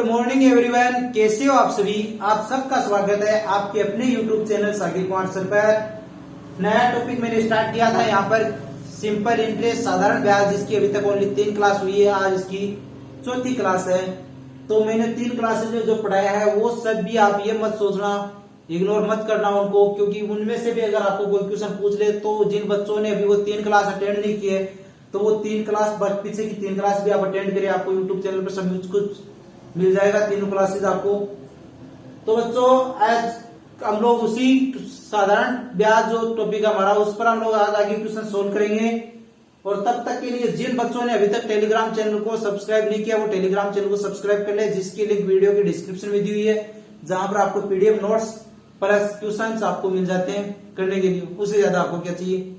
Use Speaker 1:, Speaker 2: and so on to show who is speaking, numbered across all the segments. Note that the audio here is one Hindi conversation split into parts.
Speaker 1: मॉर्निंग एवरीवन, कैसे हो आप सभी। आप सबका स्वागत है आपके अपने YouTube channel Saqib Kumar sir पर। नया टॉपिक मैंने स्टार्ट किया था यहाँ पर सिंपल इंटरेस्ट साधारण ब्याज, जिसकी अभी तक ओनली 3 क्लास हुई है। आज इसकी चौथी क्लास है। तो मैंने 3 क्लासेज जो पढ़ाया है वो सब भी आप ये मत सोचना, इग्नोर मत करना उनको, क्योंकि उनमें से भी अगर आपको कोई क्वेश्चन पूछ ले तो जिन बच्चों ने अभी वो 3 क्लास अटेंड नहीं किए तो वो 3 क्लास पीछे की 3 क्लास भी आप अटेंड करें। आपको यूट्यूब चैनल पर सब कुछ मिल जाएगा, तीनों क्लासेस आपको। तो बच्चों, आज हम लोग उसी साधारण ब्याज जो टॉपिक हमारा उस पर हम लोग आज आगे क्वेश्चन सोल्व करेंगे। और तब तक के लिए जिन बच्चों ने अभी तक टेलीग्राम चैनल को सब्सक्राइब नहीं किया वो टेलीग्राम चैनल को सब्सक्राइब कर ले, जिसकी लिंक वीडियो के डिस्क्रिप्शन में दी हुई है, जहां पर आपको पीडीएफ नोट्स प्लस क्वेश्चंस आपको मिल जाते हैं करने के लिए। उससे ज्यादा आपको क्या चाहिए।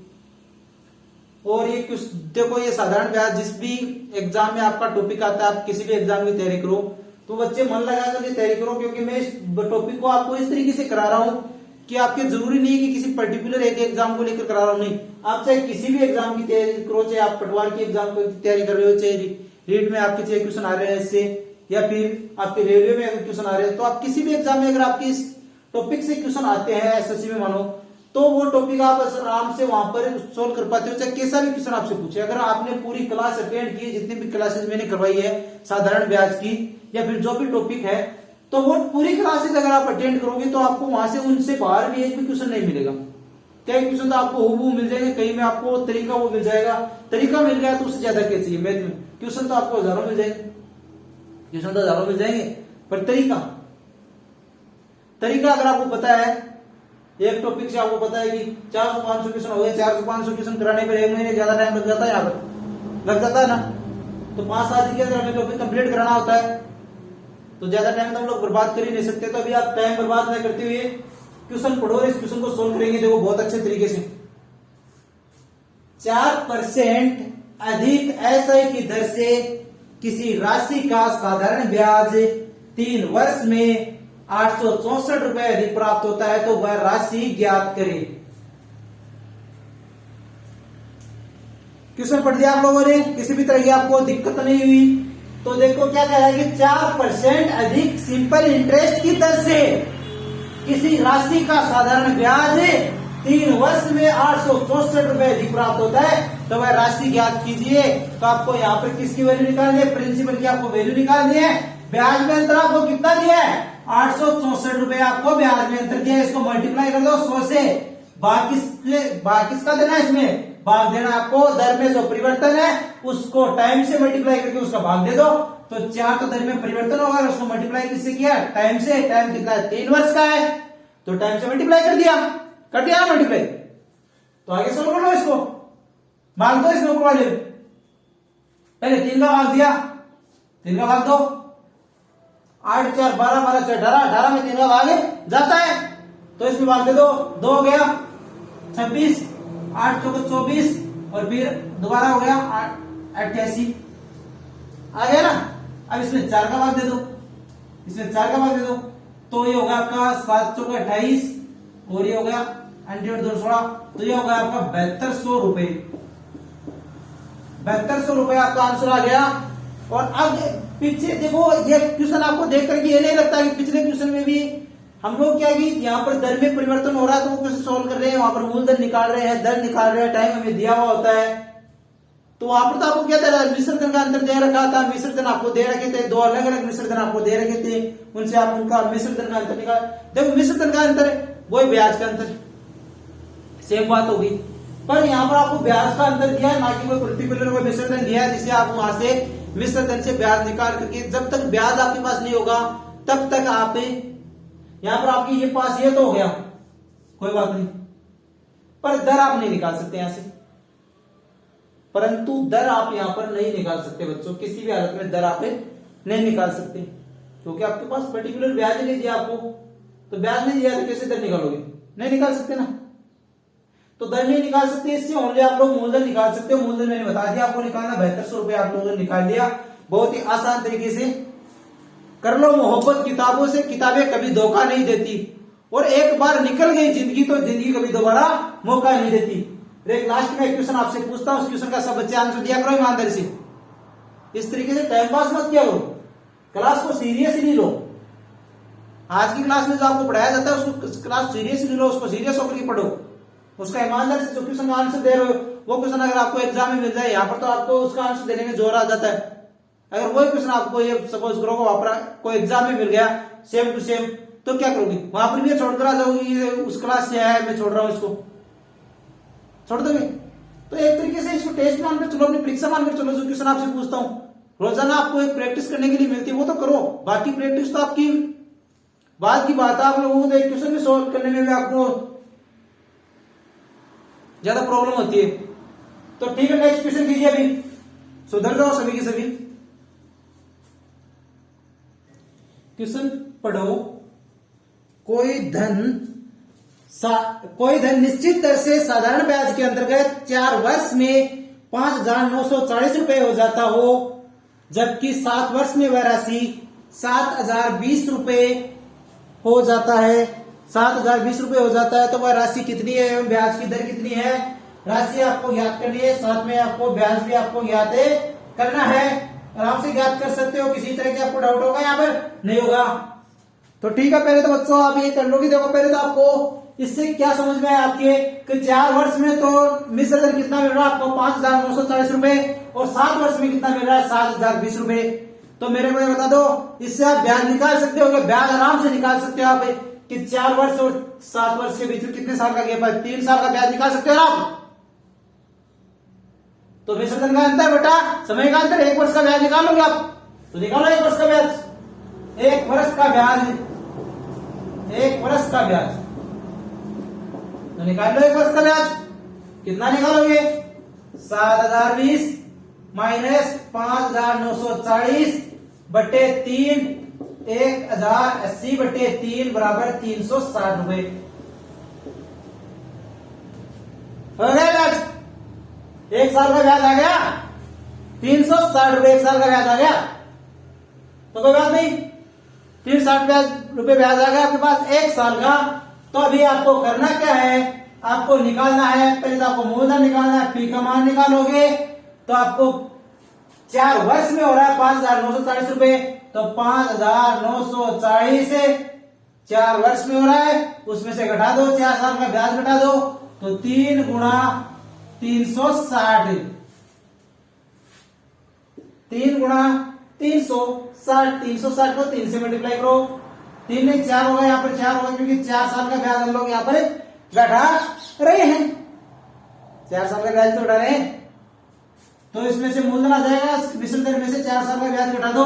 Speaker 1: और ये देखो, ये साधारण ब्याज जिस भी एग्जाम में आपका टॉपिक आता है, आप किसी भी एग्जाम की तैयारी करो तो बच्चे मन लगा करके तैयारी करो, क्योंकि मैं इस टॉपिक को आपको इस तरीके से करा रहा हूं कि आपके जरूरी नहीं है कि किसी पर्टिकुलर एक एग्जाम को लेकर करा रहा हूं। नहीं, आप चाहे किसी भी एग्जाम की तैयारी करो, चाहे आप पटवार की एग्जाम की तैयारी कर रहे हो, चाहे रीट में आपके चाहे क्वेश्चन आ रहे हैं इससे, या फिर आपके रेलवे में अगर क्वेश्चन आ रहे हैं, तो आप किसी भी एग्जाम में अगर आपके इस टॉपिक से क्वेश्चन आते हैं एसएससी में मानो, तो वो टॉपिक आप आराम से वहां पर सोल्व कर पाते हो, चाहे कैसा भी क्वेश्चन आपसे पूछे। अगर आपने पूरी क्लास अटेंड की, जितनी भी क्लासेस मैंने करवाई है साधारण ब्याज की या फिर जो भी टॉपिक है, तो वो पूरी क्लासेस अगर आप अटेंड करोगे तो आपको वहां से उनसे बाहर भी एक भी क्वेश्चन नहीं मिलेगा। कई क्वेश्चन तो आपको हूबहू मिल जाएंगे, कहीं में आपको तरीका वो मिल जाएगा। तरीका मिल गया तो उससे ज्यादा क्या चाहिए। मैथ में क्वेश्चन तो आपको हजारों मिल जाएंगे, क्वेश्चन तो हजारों मिल जाएंगे, पर तरीका अगर आपको पता है, एक टॉपिक से आपको पता है कि 400-500 क्वेश्चन हो गए, 400-500 क्वेश्चन कराने पर 1 महीने ज्यादा टाइम लग जाता है, यहाँ पर लग जाता है ना। तो 5-7 दिन के अंदर हमें टॉपिक कंप्लीट कराना होता है, तो ज्यादा टाइम तो हम लोग बर्बाद कर ही नहीं सकते। तो अभी आप टाइम बर्बाद न करते हुए क्वेश्चन पढ़ो, इस क्वेश्चन को सोल्व करेंगे देखो बहुत अच्छे तरीके से। 4% अधिक एसआई की दर से किसी राशि का साधारण ब्याज 3 वर्ष में 864 रुपए अधिक प्राप्त होता है, तो वह राशि ज्ञात करें। क्वेश्चन पढ़ दिया आप लोगों ने, किसी भी तरह की आपको दिक्कत नहीं हुई। तो देखो क्या कह रहा है कि 4% अधिक सिंपल इंटरेस्ट की दर से किसी राशि का साधारण ब्याज 3 वर्ष में 864 रुपए अधिक प्राप्त होता है, तो वह राशि ज्ञात कीजिए। तो आपको यहाँ पर किसकी वैल्यू निकालनी है, प्रिंसिपल की आपको वैल्यू निकालनी है। ब्याज में अंतर आपको कितना दिया है, 864 रुपए आपको ब्याज में अंतर दिया है। इसको मल्टीप्लाई कर दो 100 से, भाग किसका देना है, इसमें भाग देना आपको दर में जो परिवर्तन है उसको टाइम से मल्टीप्लाई करके उसका भाग दे दो। तो 4 तो दर में परिवर्तन होगा, उसको मल्टीप्लाई किससे किया, टाइम से। टाइम कितना है, 3 वर्ष का है, तो टाइम से मल्टीप्लाई कर दिया मल्टीप्लाई। तो आगे सोल्व कर लो, इसको भाग दो इसमें ऊपर वाले। पहले 3 का भाग दिया, 3 का भाग दो, 8 4 12 12 4 18, 18 में 3 का भाग जाता है, तो इसमें भाग दे दो। 2 हो गया 26, 8 चौको 24, और फिर दोबारा हो गया 88 आ गया ना। अब इसमें 4 का भाग दे दो, इसमें 4 का भाग दे दो, तो ये होगा आपका 7 चौको 28, और ये हो गया 116, तो ये होगा आपका 7200 रुपए। 7200 रुपए आपका आंसर आ गया। और अब पीछे देखो, ये क्वेश्चन आपको देख करके ये नहीं लगता कि पिछले क्वेश्चन में भी हम लोग क्या कि यहाँ पर दर में परिवर्तन हो रहा है तो वो क्वेश्चन सोल्व कर रहे हैं, वहां पर मूलधन निकाल रहे हैं, दर निकाल रहे हैं, टाइम हमें दिया हुआ होता है। तो वहां पर तो आपको क्या दे रहा है, मिश्र धन का अंतर दे रखा था, मिश्र धन आपको दे रखे थे, 2 अलग अलग मिश्र धन आपको दे रखे थे, उनसे आप उनका मिश्र धन का अंतर निकाल। देखो मिश्र धन का अंतर वही ब्याज का अंतर, सेम बात होगी, पर यहाँ पर आपको ब्याज का अंतर दिया है, ना कि कोई पर्टिकुलर कोई मिश्र धन दिया है जिससे आप वहां से मिश्र धन से ब्याज निकाल करके, जब तक ब्याज आपके पास नहीं होगा तब तक आप यहां पर आपकी ये पास ये तो हो गया, कोई बात नहीं, पर दर आप नहीं निकाल सकते यहां से। परंतु दर आप यहां पर नहीं निकाल सकते बच्चों, किसी भी हालत में दर आप नहीं निकाल सकते, क्योंकि आपके पास पर्टिकुलर ब्याज नहीं दिया आपको। तो ब्याज नहीं दिया तो कैसे दर निकालोगे, नहीं निकाल सकते ना। तो दर नहीं निकाल सकते, इससे ओनली आप लोग मूलधन निकाल सकते हो। मूलधन मैंने बता दिया आपको निकालना, 7200 रुपए आप लोगों ने निकाल लिया, बहुत ही आसान तरीके से कर लो। मोहब्बत किताबों से, किताबें कभी धोखा नहीं देती, और एक बार निकल गई जिंदगी तो जिंदगी कभी दोबारा मौका नहीं देती। एक लास्ट में एक क्वेश्चन आपसे पूछता हूं, उस क्वेश्चन का सब बच्चे आंसर दिया करो ईमानदारी से। इस तरीके से टाइम पास मत किया करो, क्लास को सीरियसली लो। आज की क्लास में जो आपको पढ़ाया जाता है उसको क्लास सीरियसली लो, उसको सीरियस होकर के पढ़ो, उसका ईमानदारी से जो क्वेश्चन का आंसर दे रहे हो वो क्वेश्चन अगर आपको एग्जाम में मिल जाए, यहाँ पर तो आपको उसका आंसर देने में जोर आ जाता है। अगर वही क्वेश्चन आपको ये सपोज करो कोई एग्जाम में मिल गया सेम टू सेम, तो क्या करोगी? वहां पर भी छोड़कर आ जाओगी, उस क्लास से आया मैं छोड़ रहा हूँ, इसको छोड़ दोगे? तो एक तरीके से इसको टेस्ट मानकर चलो, अपनी परीक्षा मानकर चलो। जो क्वेश्चन आपसे पूछता हूँ रोजाना आपको एक प्रैक्टिस करने के लिए मिलती है वो तो करो, बाकी प्रैक्टिस तो आपकी बात की बात है। आप लोगों को एक क्वेश्चन भी सोल्व करने में भी आपको ज्यादा प्रॉब्लम होती है। तो ठीक है, नेक्स्ट क्वेश्चन कीजिए, अभी सुधर जाओ सभी के सभी। क्वेश्चन पढ़ो। कोई धन निश्चित दर से साधारण ब्याज के अंतर्गत 4 वर्ष में 5,940 रुपए हो जाता हो, जबकि 7 वर्ष में वह राशि 7,020 रुपए हो जाता है। 7,020 रुपए हो जाता है तो वह राशि कितनी है एवं ब्याज की दर कितनी है? राशि आपको ज्ञात करनी है, साथ में आपको ब्याज भी आपको ज्ञात करना है। आराम से ज्ञात कर सकते हो, किसी तरह के आपको डाउट होगा यहाँ पर? नहीं होगा। तो ठीक है, पहले तो बच्चों आप ये कर लोगे। देखो पहले तो आपको इससे क्या समझ में आया आपके कि 4 वर्ष में तो मिश्र धन कितना मिल रहा है आपको? 5,940 रुपए, और 7 वर्ष में कितना मिल रहा है? 7,020 रुपए। तो मेरे को बता दो, इससे आप ब्याज निकाल सकते हो, ब्याज आराम से निकाल सकते हो आप कि 4 वर्ष और 7 वर्ष के बीच में कितने साल का गैप है? 3 साल का ब्याज निकाल सकते हो आप। तो मिश्र धन का अंतर बेटा समय का अंतर, 1 वर्ष का ब्याज निकालोगे आप, तो निकालो 1 वर्ष का ब्याज। 1 वर्ष का ब्याज, 1 वर्ष का ब्याज, तो निकाल लो 1 वर्ष का ब्याज। कितना निकालोगे? 7,020 माइनस 5,940 बटे 3, 1,080 बटे 3 बराबर 360 रुपए। हो गया ब्याज? 1 साल का ब्याज आ गया 360 रुपए, 1 साल का ब्याज आ गया। तो कोई बात नहीं, 360 रुपए ब्याज आ गया आपके पास 1 साल का। तो अभी आपको करना क्या है? आपको निकालना है, पहले तो आपको मूलधन निकालना है, पी का मान निकालोगे तो आपको 4 वर्ष में हो रहा है 5,940 रुपए, तो 5,940 4 वर्ष में हो रहा है, उसमें से घटा दो, 4 साल का ब्याज घटा दो, तो 3 गुणा 360, 3 गुणा 360, 360 को 3 से मल्टीप्लाई करो, 3 में 4 होगा, यहाँ पर 4 होगा क्योंकि 4 साल का ब्याज हम लोग यहाँ पर घटा रहे हैं, 4 साल का ब्याज तो घटा रहे हैं। तो इसमें से मूलधन आ जाएगा, मिश्र धन में से 4 साल का ब्याज घटा दो,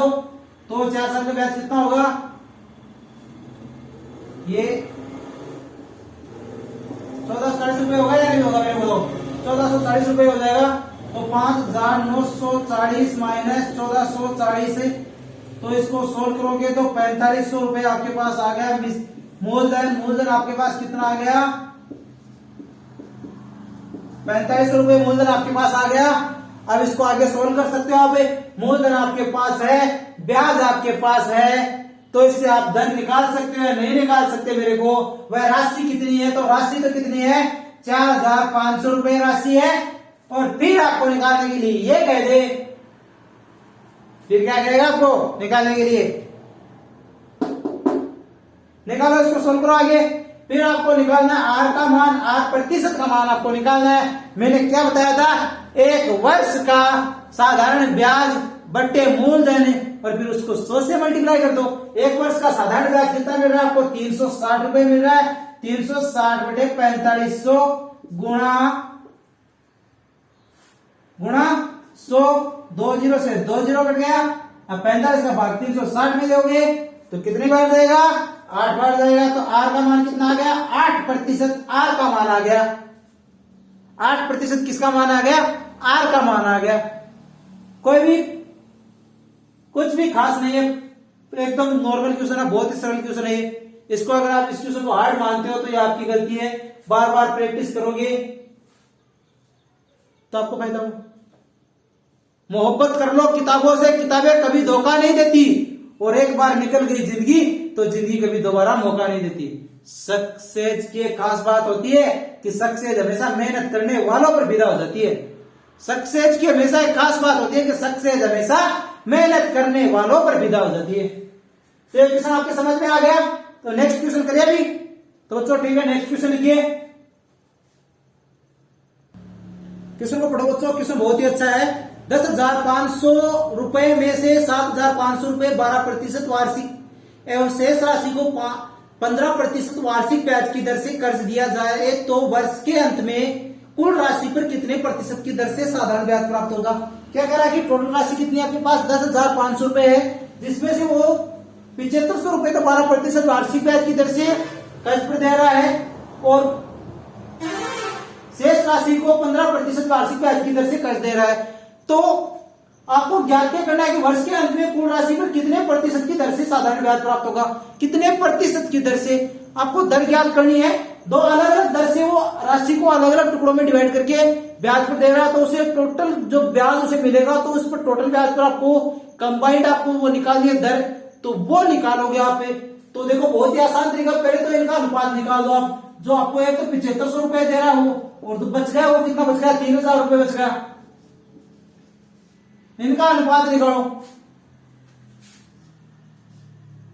Speaker 1: तो 4 साल का ब्याज कितना होगा? ये 1440 रुपए होगा या नहीं होगा? मेरे को 1440 रुपए हो जाएगा। तो 5,940 माइनस 1440, तो इसको सोल्व करोगे तो 4500 रुपए आपके पास आ गया मूलधन। मूलधन आपके पास कितना आ गया? 4500 रुपए मूलधन आपके पास आ गया। अब इसको आगे सोल्व कर सकते हो आप। मूलधन आपके पास है, ब्याज आपके पास है, तो इससे आप धन निकाल सकते हो या नहीं निकाल सकते? मेरे को वह राशि कितनी है? तो राशि तो कितनी है? 4,500 रुपए राशि है। और फिर आपको निकालने के लिए ये कह दे, फिर क्या कहेगा आपको निकालने के लिए? निकालो, इसको सोल्व करो आगे। फिर आपको निकालना है आर का मान, 8% का मान आपको निकालना है। मैंने क्या बताया था? 1 वर्ष का साधारण ब्याज बट्टे मूलधन, और फिर उसको 100 से मल्टीप्लाई कर दो। 1 वर्ष का साधारण ब्याज कितना मिल रहा है आपको? 360 रुपए मिल रहा है। 360 बटे 4500 गुणा 100, 2 जीरो से 2 जीरो कट गया। अब 45 का भाग 360 में दोगे तो कितने बार जाएगा? 8 बार जाएगा। तो आर का मान कितना आ गया? 8% आर का मान आ गया। 8% किसका मान आ गया? आर का मान आ गया। कोई भी कुछ भी खास नहीं है, एकदम नॉर्मल क्वेश्चन है, बहुत ही सरल क्वेश्चन है। इसको अगर आप इस क्वेश्चन को हार्ड मानते हो तो ये आपकी गलती है। बार बार प्रैक्टिस करोगे तो आपको फायदा हो। मोहब्बत कर लो किताबों से, किताबें कभी धोखा नहीं देती, और एक बार निकल गई जिंदगी तो जिंदगी कभी दोबारा मौका नहीं देती। सक्सेस की खास बात होती है कि सक्सेस हमेशा मेहनत करने वालों पर विदा हो जाती है। सक्सेस की हमेशा एक खास बात होती है कि सक्सेस हमेशा मेहनत करने वालों पर विदा हो जाती है। तो ये क्वेश्चन आपके समझ में आ गया। तो नेक्स्ट क्वेश्चन करिए अभी। तो बच्चों ठीक है, नेक्स्ट क्वेश्चन लिखिए। क्वेश्चन को पढ़ो बच्चों, क्वेश्चन बहुत ही अच्छा है। 10,500 रुपए में से 7,500 रुपए 12% वार्षिक एवं शेष राशि को 15% वार्षिक ब्याज की दर से कर्ज दिया जाए तो वर्ष के अंत में कुल राशि पर कितने प्रतिशत की दर से साधारण ब्याज प्राप्त होगा। क्या कह रहा है कि टोटल राशि कितनी आपके पास 10,500 रुपए है, जिसमें से वो 7500 रुपए तो 12% वार्षिक ब्याज की दर से कर्ज पर दे रहा है और शेष राशि को 15% वार्षिक ब्याज की दर से कर्ज दे रहा है। तो आपको ज्ञात करना है कि वर्ष के अंत में कुल राशि पर कितने प्रतिशत की दर से साधारण ब्याज प्राप्त होगा। कितने प्रतिशत की दर से आपको दर ज्ञात करनी है। दो अलग अलग दर से वो राशि को अलग अलग टुकड़ों में डिवाइड करके ब्याज पर दे रहा है, तो उसे टोटल जो ब्याज उसे मिलेगा तो उस पर टोटल ब्याज पर आपको कंबाइंड आपको वो निकालनी है दर, तो वो निकालोगे आप। तो देखो बहुत ही आसान तरीका, पहले तो इनका अनुपात निकाल दो आप। जो आपको एक तो 7500 रुपए दे रहा हो और तो बच गया वो कितना बच गया, 3000 रुपए बच गया। इनका अनुपात निकालो।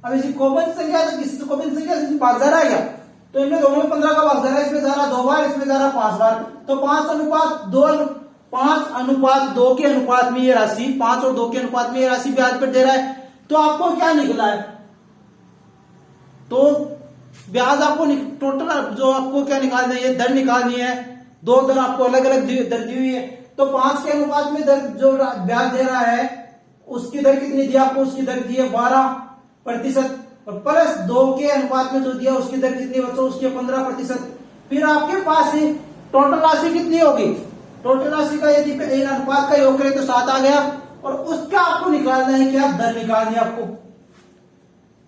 Speaker 1: अब इसी कॉमन संख्या से किसी कॉमन संख्या से भाग जा रहा है क्या, तो इनमें दोनों में 15 का भाग जा रहा है, इसमें जा रहा 2 बार, इसमें जा रहा 5 बार, तो 5:2 के अनुपात में ये राशि 5 और 2 के अनुपात में ये राशि ब्याज पर दे रहा है। तो आपको क्या निकला है, तो ब्याज आपको टोटल जो आपको क्या निकालना है, ये दर निकालनी है। दो दर आपको अलग अलग दर दी हुई है, तो 5 के अनुपात में दर जो ब्याज दे रहा है उसकी दर कितनी दी आपको, उसकी दर दी है 12% और प्लस 2 के अनुपात में जो दिया उसकी दर कितनी बच्चों, उसकी 15%। फिर आपके पास टोटल राशि कितनी होगी, टोटल राशि का यदि इन अनुपात का योग करें तो 7 आ गया और उसका आपको निकालना है क्या, दर निकालनी है आपको।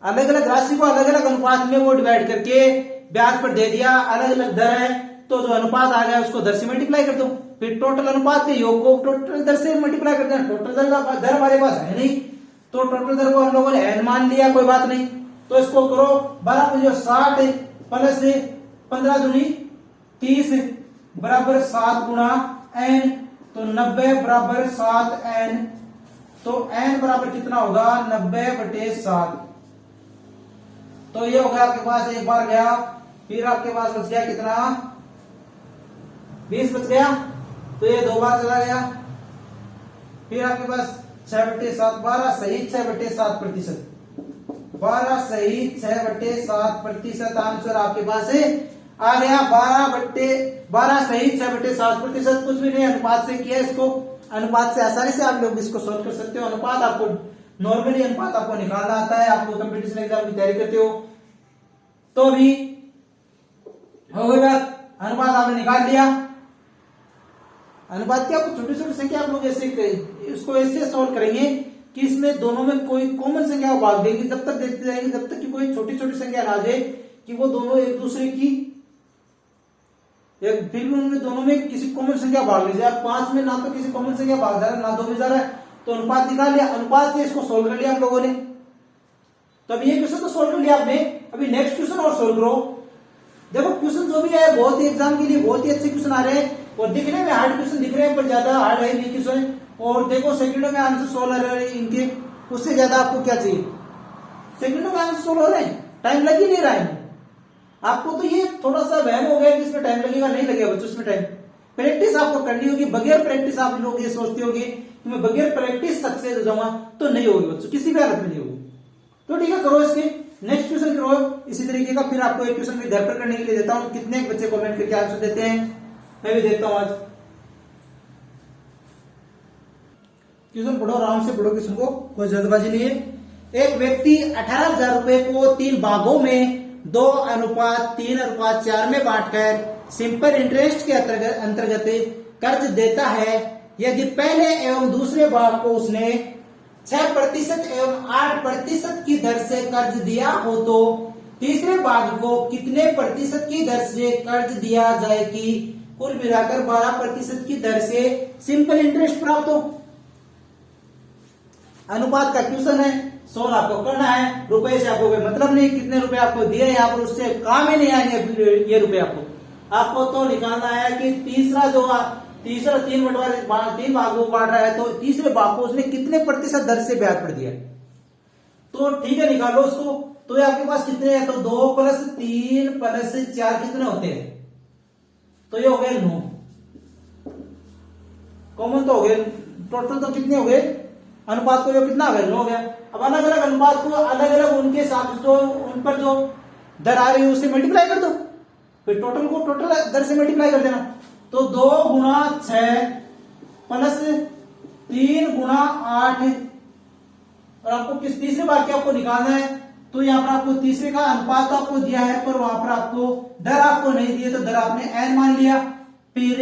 Speaker 1: अलग अलग राशि को अलग अलग अनुपात में वो डिवाइड करके ब्याज पर दे दिया, अलग अलग दर है, तो जो अनुपात आ गया उसको दर से मल्टीप्लाई कर दो। फिर टोटल अनुपात के योग को टोटल दर से मल्टीप्लाई करते हैं। टोटल दर हमारे पास है नहीं, तो टोटल दर को हम लोगों ने n मान लिया, कोई बात नहीं। तो इसको करो 12×60 प्लस 15 दूनी 30 बराबर 7 गुणा n, तो 90 बराबर 7n। तो n बराबर कितना होगा, 90/7। तो ये हो गया आपके पास, एक बार गया, फिर आपके पास बच गया कितना, 20 बच गया, तो ये 2 बार चला गया। फिर आपके पास 6/7, 12 सही 6/7%, 12 सही 6/7%। आंसर आपके पास आ गया 12 सही 6/7%। कुछ भी नहीं, अनुपात से किया इसको, अनुपात से आसानी से आप लोग इसको सोल्व कर सकते हो। अनुपात आपको नॉर्मली अनुपात आपको निकालना आता है, आपको कंपटीशन एग्जाम की तैयारी करते हो तो भी हो गया। अनुपात आपने निकाल लिया। अनुपात क्या, छोटी छोटी संख्या आप लोग ऐसे इसको ऐसे सॉल्व करेंगे कि इसमें दोनों में कोई कॉमन संख्या भाग देंगे, जब तक देखते जाएंगे जब तक कि कोई छोटी छोटी संख्या ना आ जाए कि वो दोनों एक दूसरे की फिर भी उनमें दोनों में किसी कॉमन संख्या भाग ली जाए। 5 में ना तो किसी कॉमन संख्या भाग जा रहा है, ना 2 में जा रहा है, तो अनुपात निकाल लिया। अनुपात से इसको सोल्व कर लिया हम लोगों ने। तो अभी ये क्वेश्चन तो सोल्व कर लिया आपने, अभी नेक्स्ट क्वेश्चन और सोल्व करो। देखो क्वेश्चन जो भी है बहुत ही एग्जाम के लिए बहुत ही अच्छे क्वेश्चन आ रहे हैं और दिखने में हार्ड क्वेश्चन दिख रहे हैं, पर ज्यादा हार्ड है नहीं क्वेश्चन। और देखो सेकंडों में आंसर सोल्व हो रहे हैं इनके, उससे ज्यादा आपको क्या चाहिए, सेकंडों में आंसर सोल्व हो रहे हैं, टाइम लग ही नहीं रहा है आपको। तो ये थोड़ा सा वहम हो गया कि इसमें टाइम लगेगा, नहीं लगेगा बच्चों इसमें टाइम। प्रैक्टिस आपको करनी होगी, बगैर प्रैक्टिस आप लोग ये सोचते होंगे कि मैं बगैर प्रैक्टिस सक्सेस हो जाऊंगा, तो नहीं होगी बच्चों, किसी भी हालत में नहीं होगी। तो ठीक है, करो इसके नेक्स्ट क्वेश्चन करो इसी तरीके का। फिर आपको एक क्वेश्चन भी घर पर करने के लिए देता हूँ, कितने बच्चे कमेंट करके आंसर देते हैं मैं भी देखता हूँ आज। क्वेश्चन पढ़ो, आराम से पढ़ो क्वेश्चन को, कोई जल्दबाजी नहीं है। एक व्यक्ति 18,000 रुपए को 3 भागों में 2:3:4 में बांटकर सिंपल इंटरेस्ट के अंतर्गत कर्ज देता है। यदि पहले एवं दूसरे भाग को उसने 6% एवं 8% की दर से कर्ज दिया हो तो तीसरे भाग को कितने प्रतिशत की दर से कर्ज दिया जाए कि कुल मिलाकर 12% की दर से सिंपल इंटरेस्ट प्राप्त हो। अनुपात का क्वेश्चन है, सोल्व आपको करना है। रुपए से आपको कोई मतलब नहीं, कितने रुपए आपको दिए यहाँ पर उससे काम ही नहीं आएंगे ये रुपए आपको तो निकालना है कि तीसरा जो तीसरा 3 भाग को बांट रहा है, तो तीसरे भाग को उसने कितने प्रतिशत दर से ब्याज पर दिया? तो ठीक है, निकालो उसको। तो ये आपके पास कितने हैं? तो 2 + 3 + 4 कितने होते हैं? तो ये हो गए 9। कॉमन तो हो गए, टोटल तो कितने हो गए? अनुपात को जो कितना हो गया? 9 हो गया। अब अलग अलग अनुपात को अलग अलग उनके हिसाब से जो उन पर जो दर आ रही है उससे मल्टीप्लाई कर दो, फिर टोटल को टोटल दर से मल्टीप्लाई कर देना। तो 2 × 6 + 3 × 8, और आपको किस तीसरे बार के आपको निकालना है, तो यहाँ पर आपको तीसरे का अनुपात आपको दिया है, पर वहां पर आपको दर आपको नहीं दिए, तो दर आपने n मान लिया। फिर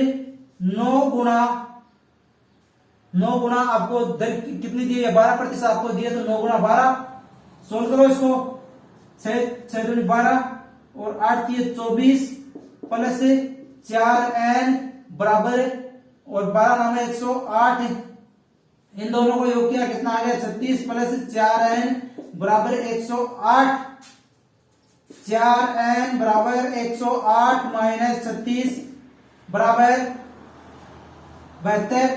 Speaker 1: 9 गुना आपको दर कितनी दी है? 12% आपको दिए, तो 9 × 12 सोल्व करो इसको। 6 दूनी 12 और 8 × 24 + 4n बराबर, और 12 9 108, इन दोनों को योग किया कितना आ गया? 36 + 4n बराबर 108। 4n बराबर 108 - 36 बराबर 72।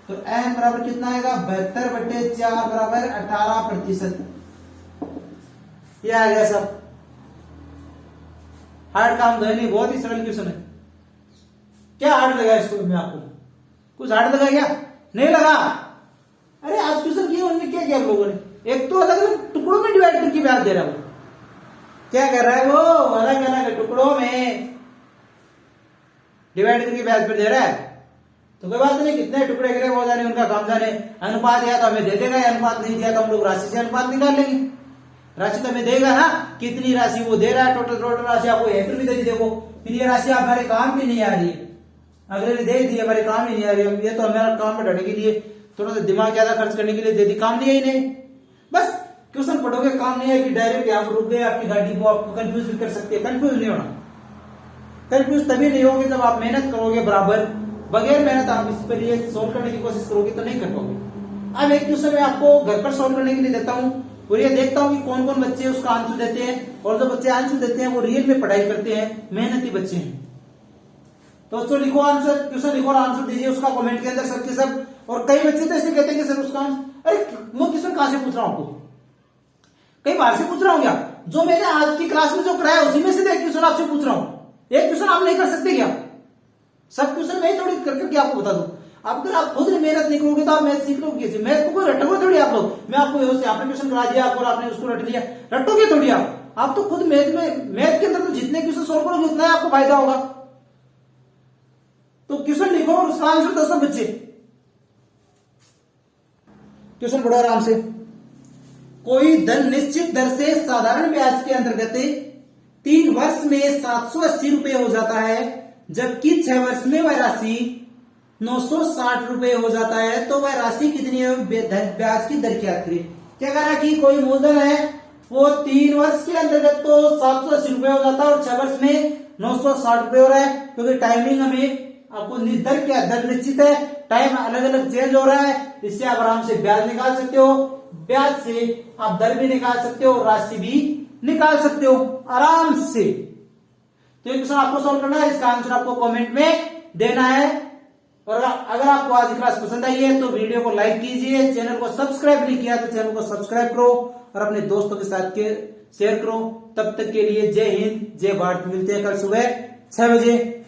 Speaker 1: तो n बराबर कितना आएगा? 72/4 बराबर 18%। ये आ गया सब। हार्ड काम तो नहीं, बहुत ही सरल क्वेश्चन है। क्या हार्ड लगा इसको में आपको? कुछ हार्ड लगा क्या? नहीं लगा? अरे आज क्वेश्चन किए उन्होंने क्या किया लोगों ने? एक तो अलग अलग टुकड़ों में डिवाइड करके ब्याज दे रहा है। वो क्या कर रहा है? वो अलग अलग टुकड़ों में डिवाइड करके ब्याज पर दे रहा है। तो कोई बात नहीं, कितने टुकड़े करे वो जाने, उनका काम जाने। अनुपात दिया तो हमें दे देगा, अनुपात नहीं दिया तो हम लोग राशि से अनुपात निकाल लेंगे। राशि तो हमें देगा ना, कितनी राशि वो दे रहा है, टोटल राशि आपको यहीं पर भी दे दी। देखो फिर ये राशि हमारे काम की नहीं आ रही है, अगर दे दी हमारे काम ही नहीं आ रही है। ये तो हमारा काम बढ़ाने के लिए, थोड़ा सा दिमाग ज्यादा खर्च करने के लिए दे दी, काम नहीं आई नहीं। बस क्वेश्चन पढ़ोगे, काम नहीं आएगी, डायरेक्ट यहाँ पर रुक गए आपकी गाड़ी को, आपको कंफ्यूज भी कर सकते हैं। कंफ्यूज नहीं होना, कंफ्यूज तभी नहीं होगे जब आप मेहनत करोगे बराबर। बगैर मेहनत आप इस पर ये सोल्व करने की कोशिश करोगे तो नहीं कर पाओगे। अब एक क्वेश्चन मैं आपको घर पर सोल्व करने के लिए देता हूँ, और ये देखता हूँ कि कौन कौन बच्चे उसका आंसर देते हैं, और जो बच्चे आंसर देते हैं वो रियल में पढ़ाई करते हैं, मेहनती बच्चे हैं। तो उसको लिखो आंसर, क्वेश्चन लिखो और आंसर दीजिए उसका कमेंट के अंदर सबके सब। और कई बच्चे तो ऐसे कहते हैं कि सर उसका आंसर, अरे मैं क्वेश्चन कहां से पूछ रहा हूं आपको? कई बार से पूछ रहा हूं क्या? जो मैंने आज की क्लास में जो कराया उसी में से एक क्वेश्चन आपसे पूछ रहा हूं। एक क्वेश्चन आप नहीं कर सकते क्या? सब क्वेश्चन मैं थोड़ी करके आपको बता दूं। अगर आप खुद मेहनत नहीं करोगे तो आप मैथ सीख लोगे कैसे? मैथ को कोई रटोगे थोड़ी आप लोग। मैं आपको आपने क्वेश्चन करा दिया और आपने उसको रट लिया, रटोगे थोड़ी आप तो खुद मैथ के अंदर तो जितने क्वेश्चन सोल्व करोगे उतना ही आपको फायदा होगा। तो क्वेश्चन लिखो और उसका आंसर दो सब बच्चे। क्वेश्चन पढ़ो आराम से। कोई धन निश्चित दर से साधारण ब्याज के अंतर्गत 3 वर्ष में 780 रुपए हो जाता है, जबकि 6 वर्ष में वह राशि 960 रुपए हो जाता है, तो वह राशि कितनी है? ब्याज की दर क्या करें? क्या कह रहा है कि कोई मूलधन है वो 3 वर्ष के अंतर्गत तो 780 रुपए हो जाता है और 6 वर्ष में 960 रुपए हो रहा है, क्योंकि टाइमिंग हमें आपको दर क्या, दर निश्चित है, टाइम अलग अलग चेंज हो रहा है। इससे आप आराम से ब्याज निकाल सकते हो, ब्याज से आप दर भी निकाल सकते हो, राशि भी निकाल सकते हो आराम से। तो ये क्वेश्चन आपको सॉल्व करना है, इसका आंसर आपको कमेंट में देना है। और अगर आपको आज की क्लास पसंद आई है तो वीडियो को लाइक कीजिए, चैनल को सब्सक्राइब नहीं किया तो चैनल को सब्सक्राइब करो और अपने दोस्तों के साथ शेयर करो। तब तक के लिए जय हिंद, जय भारत। मिलते हैं कल सुबह 6 बजे।